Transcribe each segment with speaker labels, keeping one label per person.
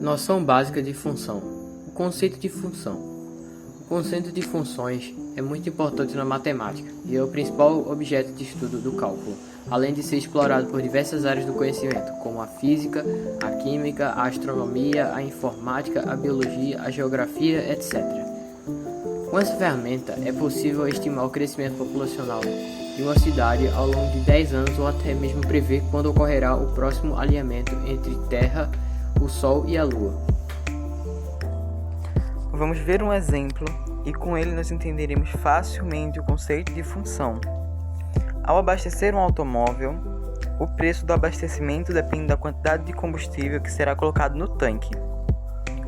Speaker 1: Noção básica de função. O conceito de função. O conceito de funções é muito importante na matemática e é o principal objeto de estudo do cálculo, além de ser explorado por diversas áreas do conhecimento, como a física, a química, a astronomia, a informática, a biologia, a geografia, etc. Com essa ferramenta, é possível estimar o crescimento populacional de uma cidade ao longo de 10 anos ou até mesmo prever quando ocorrerá o próximo alinhamento entre Terra, o Sol e a Lua.
Speaker 2: Vamos ver um exemplo e com ele nós entenderemos facilmente o conceito de função. Ao abastecer um automóvel, o preço do abastecimento depende da quantidade de combustível que será colocado no tanque.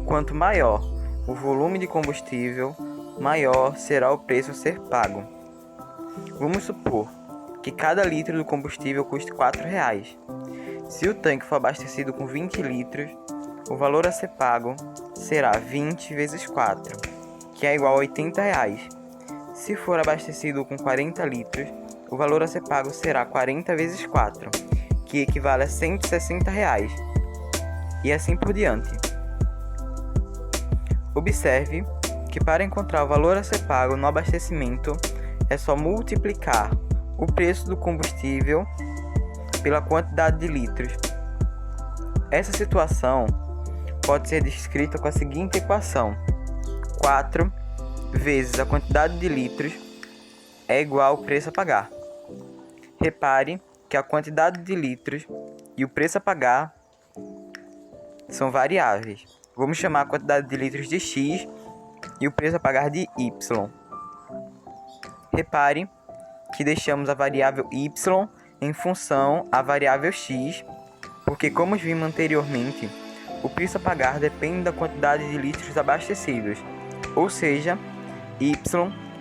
Speaker 2: Quanto maior o volume de combustível, maior será o preço a ser pago. Vamos supor que cada litro do combustível custe R$ 4,00. Se o tanque for abastecido com 20 litros, o valor a ser pago será 20 vezes 4, que é igual a R$ 80,00. Se for abastecido com 40 litros, o valor a ser pago será 40 vezes 4, que equivale a R$ 160,00. E assim por diante. Observe que para encontrar o valor a ser pago no abastecimento, é só multiplicar o preço do combustível pela quantidade de litros. Essa situação pode ser descrita com a seguinte equação: 4 vezes a quantidade de litros é igual ao preço a pagar. Repare que a quantidade de litros e o preço a pagar são variáveis. Vamos chamar a quantidade de litros de x e o preço a pagar de y. Repare que deixamos a variável y em função à variável x, porque, como vimos anteriormente, o preço a pagar depende da quantidade de litros abastecidos, ou seja, y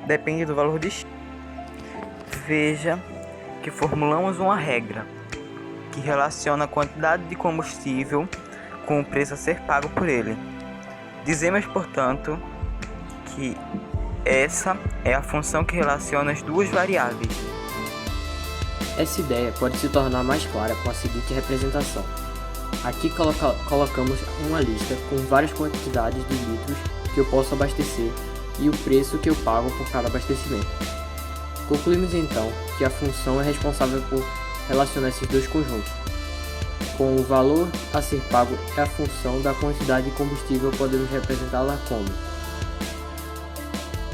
Speaker 2: depende do valor de x. Veja que formulamos uma regra que relaciona a quantidade de combustível com o preço a ser pago por ele. Dizemos, portanto, que essa é a função que relaciona as duas variáveis.
Speaker 1: Essa ideia pode se tornar mais clara com a seguinte representação. Aqui colocamos uma lista com várias quantidades de litros que eu posso abastecer e o preço que eu pago por cada abastecimento. Concluímos então que a função é responsável por relacionar esses dois conjuntos. Com o valor a ser pago é a função da quantidade de combustível, podemos representá-la como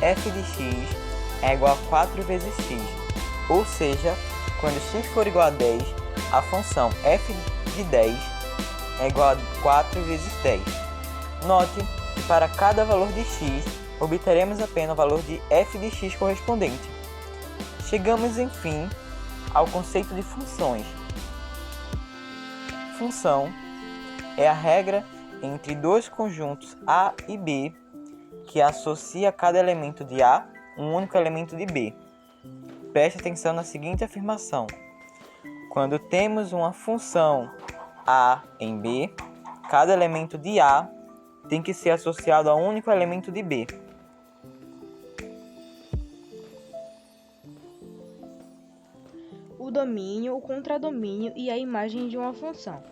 Speaker 2: f de x é igual a 4 vezes x, ou seja, quando x for igual a 10, a função f de 10 é igual a 4 vezes 10. Note que para cada valor de x, obteremos apenas o valor de f de x correspondente. Chegamos, enfim, ao conceito de funções. Função é a regra entre dois conjuntos A e B que associa a cada elemento de A um único elemento de B. Preste atenção na seguinte afirmação: quando temos uma função A em B, cada elemento de A tem que ser associado a um único elemento de B.
Speaker 3: O domínio, o contradomínio e a imagem de uma função.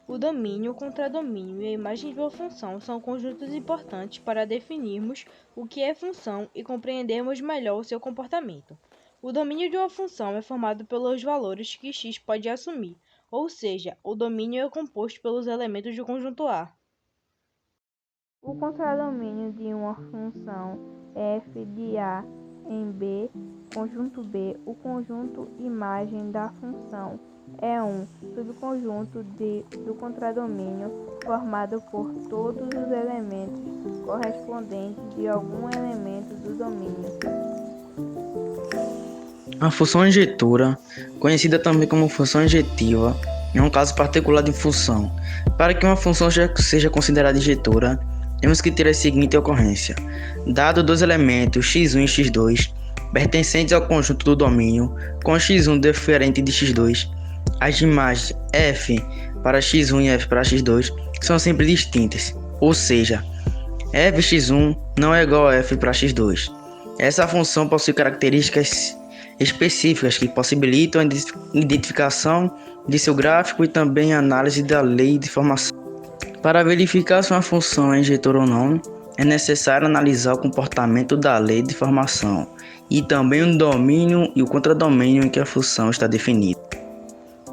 Speaker 3: O domínio, o contradomínio e a imagem de uma função são conjuntos importantes para definirmos o que é função e compreendermos melhor o seu comportamento. O domínio de uma função é formado pelos valores que x pode assumir, ou seja, o domínio é composto pelos elementos do conjunto A. O contradomínio de uma função é f de A em B, conjunto B. O conjunto imagem da função é um subconjunto do contradomínio formado por todos os elementos correspondentes de algum elemento do domínio.
Speaker 4: A função injetora, conhecida também como função injetiva, é um caso particular de função. Para que uma função seja considerada injetora, temos que ter a seguinte ocorrência: dado dois elementos x1 e x2 pertencentes ao conjunto do domínio, com x1 diferente de x2, as imagens f para x1 e f para x2 são sempre distintas, ou seja, fx1 não é igual a f para x2. Essa função possui características específicas que possibilitam a identificação de seu gráfico e também a análise da lei de formação. Para verificar se uma função é injetora ou não, é necessário analisar o comportamento da lei de formação e também o domínio e o contradomínio em que a função está definida.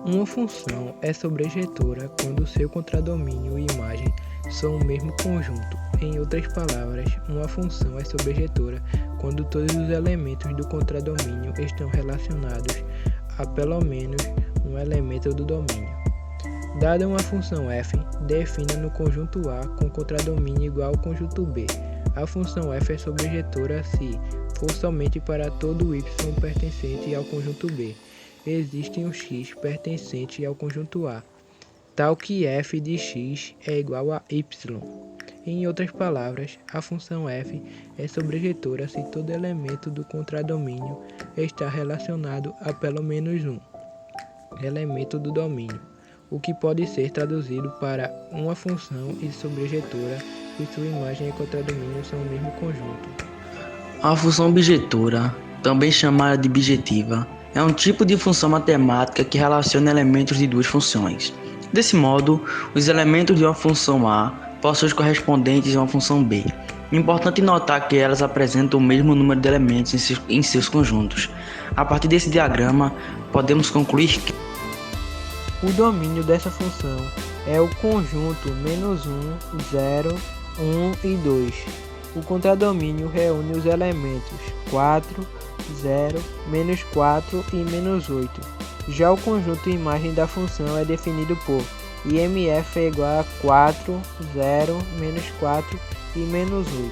Speaker 5: Uma função é sobrejetora quando seu contradomínio e imagem são o mesmo conjunto. Em outras palavras, uma função é sobrejetora quando todos os elementos do contradomínio estão relacionados a pelo menos um elemento do domínio. Dada uma função f, defina no conjunto A com contradomínio igual ao conjunto B. A função f é sobrejetora se for somente para todo y pertencente ao conjunto B. Existe um x pertencente ao conjunto A, tal que f de x é igual a y. Em outras palavras, a função f é sobrejetora se todo elemento do contradomínio está relacionado a pelo menos um elemento do domínio, o que pode ser traduzido para uma função e sobrejetora se sua imagem e contradomínio são o mesmo conjunto.
Speaker 4: A função bijetora, também chamada de bijetiva, é um tipo de função matemática que relaciona elementos de duas funções. Desse modo, os elementos de uma função A possuem os correspondentes a uma função B. É importante notar que elas apresentam o mesmo número de elementos em seus conjuntos. A partir desse diagrama, podemos concluir que
Speaker 5: O domínio dessa função é o conjunto -1, 0, 1 e 2. O contradomínio reúne os elementos 4, 0, -4 e -8. Já o conjunto imagem da função é definido por IMF é igual a 4, 0, -4 e -8.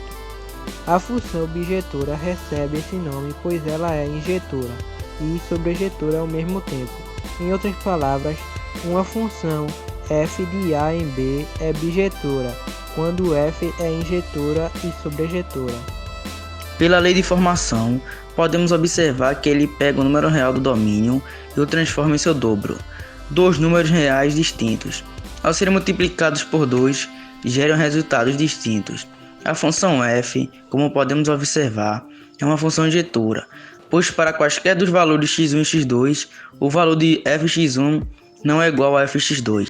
Speaker 5: A função bijetora recebe esse nome pois ela é injetora e sobrejetora ao mesmo tempo. Em outras palavras, uma função f de A em B é bijetora, quando f é injetora e sobrejetora.
Speaker 4: Pela lei de formação, podemos observar que ele pega o número real do domínio e o transforma em seu dobro, dois números reais distintos. Ao serem multiplicados por 2, geram resultados distintos. A função f, como podemos observar, é uma função injetora, pois para quaisquer dos valores x1 e x2, o valor de fx1 não é igual a fx2.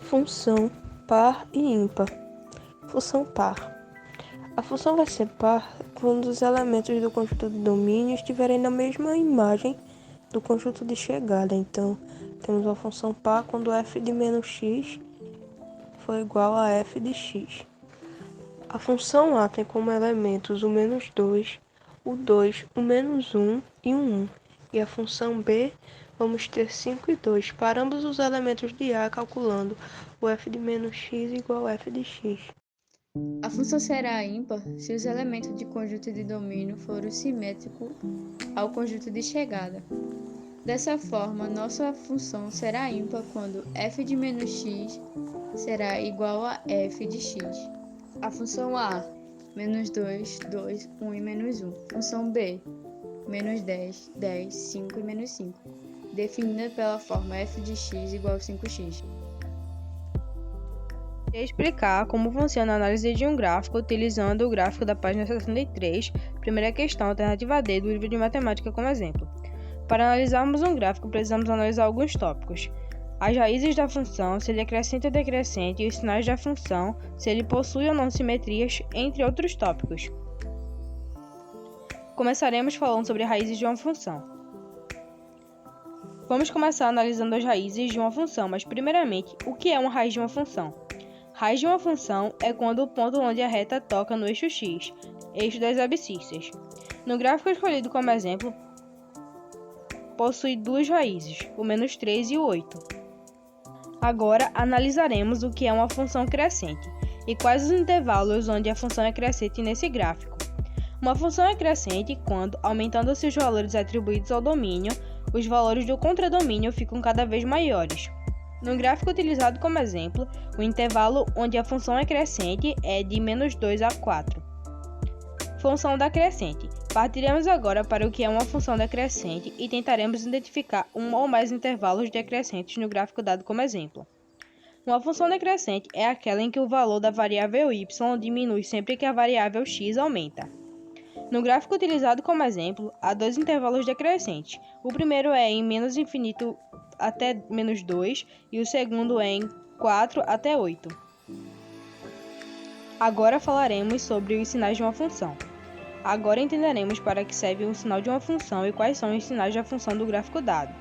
Speaker 6: Função par e ímpar. Função par. A função vai ser par quando os elementos do conjunto de domínio estiverem na mesma imagem do conjunto de chegada. Então, temos a função par quando f de menos x for igual a f de x. A função A tem como elementos o -2, o 2, o -1 e o 1. E a função B, vamos ter 5 e 2 para ambos os elementos de A, calculando o f de menos x igual a f de x.
Speaker 7: A função será ímpar se os elementos de conjunto de domínio forem simétricos ao conjunto de chegada. Dessa forma, nossa função será ímpar quando f de menos x será igual a f de x. A função A, -2, 2, 1 e -1. Função B, -10, 10, 5 e -5, definida pela forma f de x igual a 5x.
Speaker 3: Vou explicar como funciona a análise de um gráfico utilizando o gráfico da página 63, primeira questão, alternativa D, do livro de matemática como exemplo. Para analisarmos um gráfico, precisamos analisar alguns tópicos. As raízes da função, se ele é crescente ou decrescente, e os sinais da função, se ele possui ou não simetrias, entre outros tópicos. Começaremos falando sobre raízes de uma função. Vamos começar analisando as raízes de uma função, mas primeiramente, o que é uma raiz de uma função? Raiz de uma função é quando o ponto onde a reta toca no eixo x, eixo das abscissas. No gráfico escolhido como exemplo, possui duas raízes, o -3 e o 8. Agora, analisaremos o que é uma função crescente e quais os intervalos onde a função é crescente nesse gráfico. Uma função é crescente quando, aumentando-se os valores atribuídos ao domínio, os valores do contradomínio ficam cada vez maiores. No gráfico utilizado como exemplo, o intervalo onde a função é crescente é de -2 a 4. Função decrescente. Partiremos agora para o que é uma função decrescente e tentaremos identificar um ou mais intervalos decrescentes no gráfico dado como exemplo. Uma função decrescente é aquela em que o valor da variável y diminui sempre que a variável x aumenta. No gráfico utilizado como exemplo, há dois intervalos decrescentes. O primeiro é em -∞ até menos 2 e o segundo em 4 até 8. Agora falaremos sobre os sinais de uma função. Agora entenderemos para que serve o sinal de uma função e quais são os sinais da função do gráfico dado.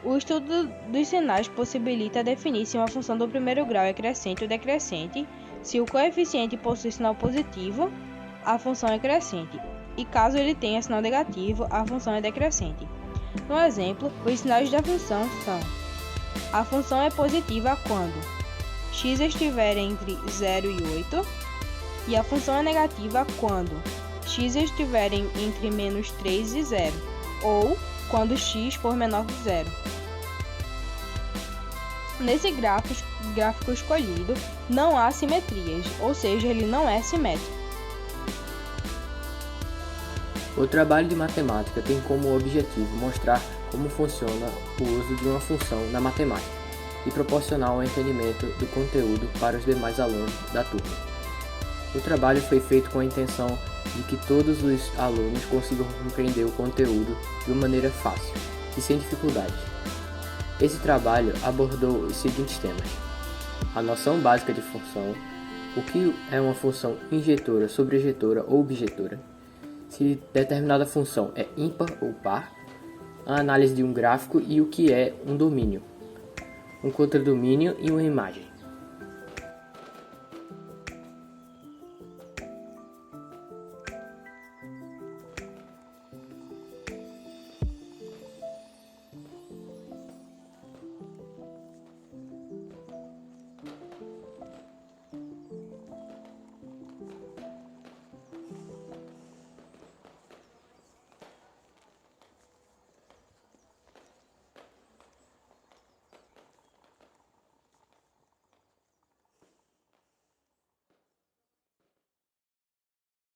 Speaker 3: O estudo dos sinais possibilita definir se uma função do primeiro grau é crescente ou decrescente. Se o coeficiente possui sinal positivo, a função é crescente, e caso ele tenha sinal negativo, a função é decrescente. No exemplo, os sinais da função são: a função é positiva quando x estiver entre 0 e 8, e a função é negativa quando x estiver entre menos 3 e 0, ou quando x for menor que 0. Nesse gráfico escolhido, não há simetrias, ou seja, ele não é simétrico.
Speaker 1: O trabalho de matemática tem como objetivo mostrar como funciona o uso de uma função na matemática e proporcionar um entendimento do conteúdo para os demais alunos da turma. O trabalho foi feito com a intenção de que todos os alunos consigam compreender o conteúdo de uma maneira fácil e sem dificuldades. Esse trabalho abordou os seguintes temas: a noção básica de função, o que é uma função injetora, sobrejetora ou objetora, se determinada função é ímpar ou par, a análise de um gráfico e o que é um domínio, um contradomínio e uma imagem.